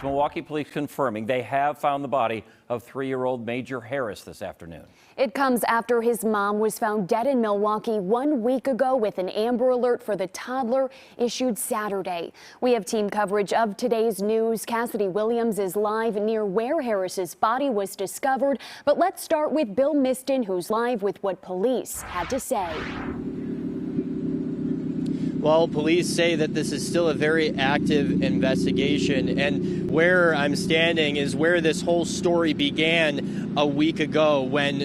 Milwaukee police confirming they have found the body of 3-year-old Major Harris this afternoon. It comes after his mom was found dead in Milwaukee 1 week ago with an Amber Alert for the toddler issued Saturday. We have team coverage of today's news. Cassidy Williams is live near where Harris's body was discovered. But let's start with Bill Miston, who's live with what police had to say. Well, police say that this is still a very active investigation, and where I'm standing is where this whole story began a week ago when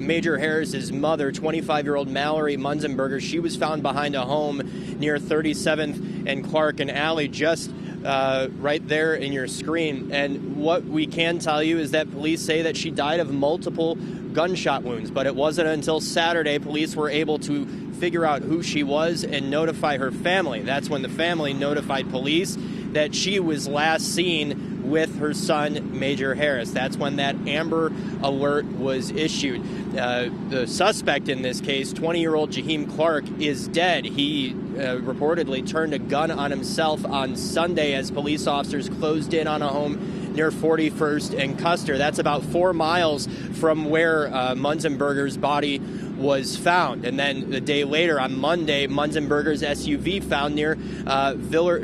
Major Harris's mother, 25-year-old Mallory Munzenberger, she was found behind a home near 37th and Clark and Alley, just right there in your screen. And what we can tell you is that police say that she died of multiple gunshot wounds, but it wasn't until Saturday police were able to figure out who she was and notify her family. That's when the family notified police that she was last seen with her son, Major Harris. That's when that Amber Alert was issued. The suspect in this case, 20-year-old Jaheim Clark, is dead. He reportedly turned a gun on himself on Sunday as police officers closed in on a home near 41st and Custer. That's about 4 miles from where Munzenberger's body was found. And then the day later, on Monday, Munzenberger's SUV found near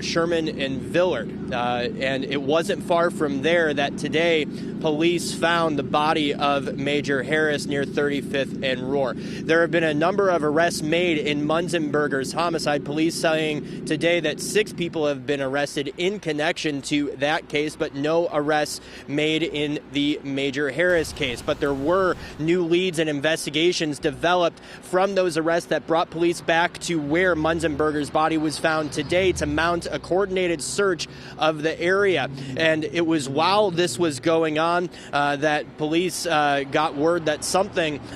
Sherman and Villard. And it wasn't far from there that today police found the body of Major Harris near 35th and Rohr. There have been a number of arrests made in Munzenberger's homicide. Police saying today that 6 people have been arrested in connection to that case, but no arrests made in the Major Harris case. But there were new leads and investigations developed from those arrests that brought police back to where Munzenberger's body was found today to mount a coordinated search of the area. And it was while this was going on that police got word that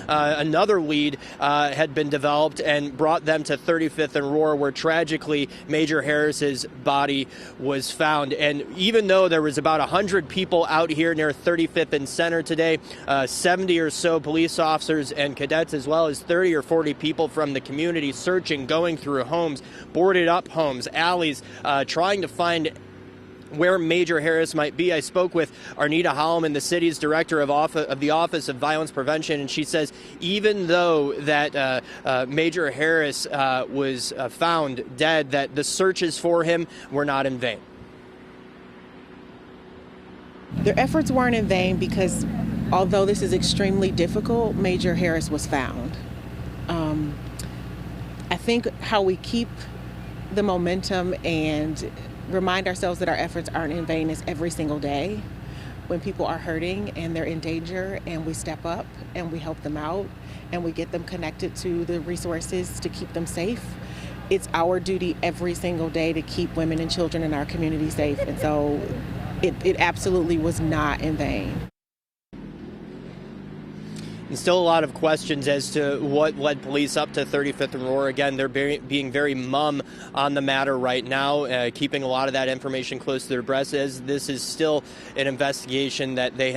another lead had been developed and brought them to 35th and Rohr, where tragically Major Harris's body was found. And even though there was about 100 people out here near 35th and Center today, 70 or so police officers and cadets, as well as 30 or 40 people from the community searching, going through homes, boarded up homes, alleys, trying to find where Major Harris might be. I spoke with Arnita Holloman, the city's director of the Office of Violence Prevention, and she says even though that Major Harris was found dead, that the searches for him were not in vain. Their efforts weren't in vain because although this is extremely difficult, Major Harris was found. I think how we keep the momentum and remind ourselves that our efforts aren't in vain is every single day when people are hurting and they're in danger, and we step up and we help them out and we get them connected to the resources to keep them safe. It's our duty every single day to keep women and children in our community safe, and so it absolutely was not in vain. And still a lot of questions as to what led police up to 35th and Rohr. Again, they're being very mum on the matter right now, keeping a lot of that information close to their breasts, as this is still an investigation that they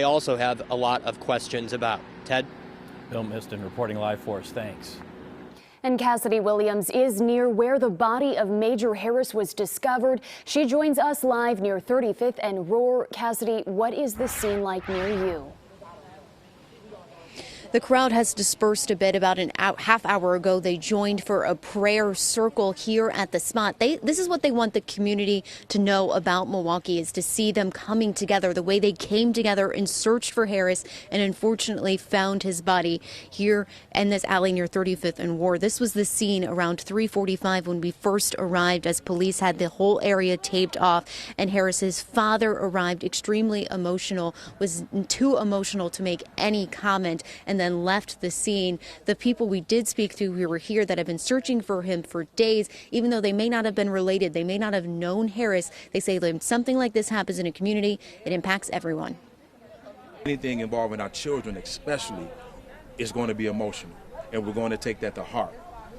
also have a lot of questions about. Ted? Bill Miston reporting live for us. Thanks. And Cassidy Williams is near where the body of Major Harris was discovered. She joins us live near 35th and Rohr. Cassidy, what is the scene like near you? The crowd has dispersed a bit. About an half hour ago, they joined for a prayer circle here at the spot. This is what they want the community to know about Milwaukee, is to see them coming together the way they came together and searched for Harris and unfortunately found his body here in this alley near 35th and Rohr. This was the scene around 3:45 when we first arrived, as police had the whole area taped off, and Harris's father arrived extremely emotional, was too emotional to make any comment, and then left the scene. The people we did speak to who were here that have been searching for him for days, even though they may not have been related, they may not have known Harris, they say when something like this happens in a community, it impacts everyone. Anything involving our children especially is going to be emotional, and we're going to take that to heart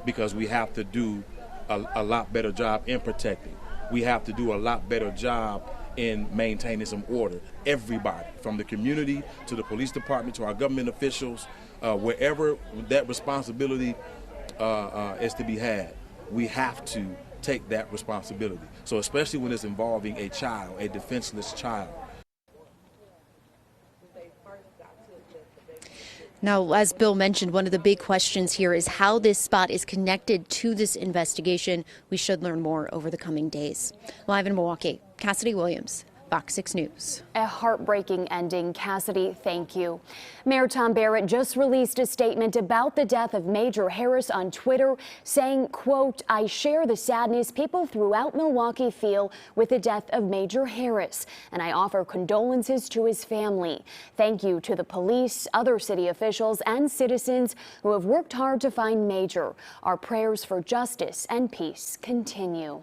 because we have to do a lot better job in protecting. We have to do a lot better job in maintaining some order. Everybody, from the community to the police department to our government officials, wherever that responsibility is to be had, we have to take that responsibility. So especially when it's involving a child, a defenseless child. Now, as Bill mentioned, one of the big questions here is how this spot is connected to this investigation. We should learn more over the coming days. Live in Milwaukee, Cassidy Williams, FOX 6 News. A heartbreaking ending, Cassidy. Thank you. Mayor Tom Barrett just released a statement about the death of Major Harris on Twitter, saying, quote, "I share the sadness people throughout Milwaukee feel with the death of Major Harris, and I offer condolences to his family. Thank you to the police, other city officials, and citizens who have worked hard to find Major. Our prayers for justice and peace continue."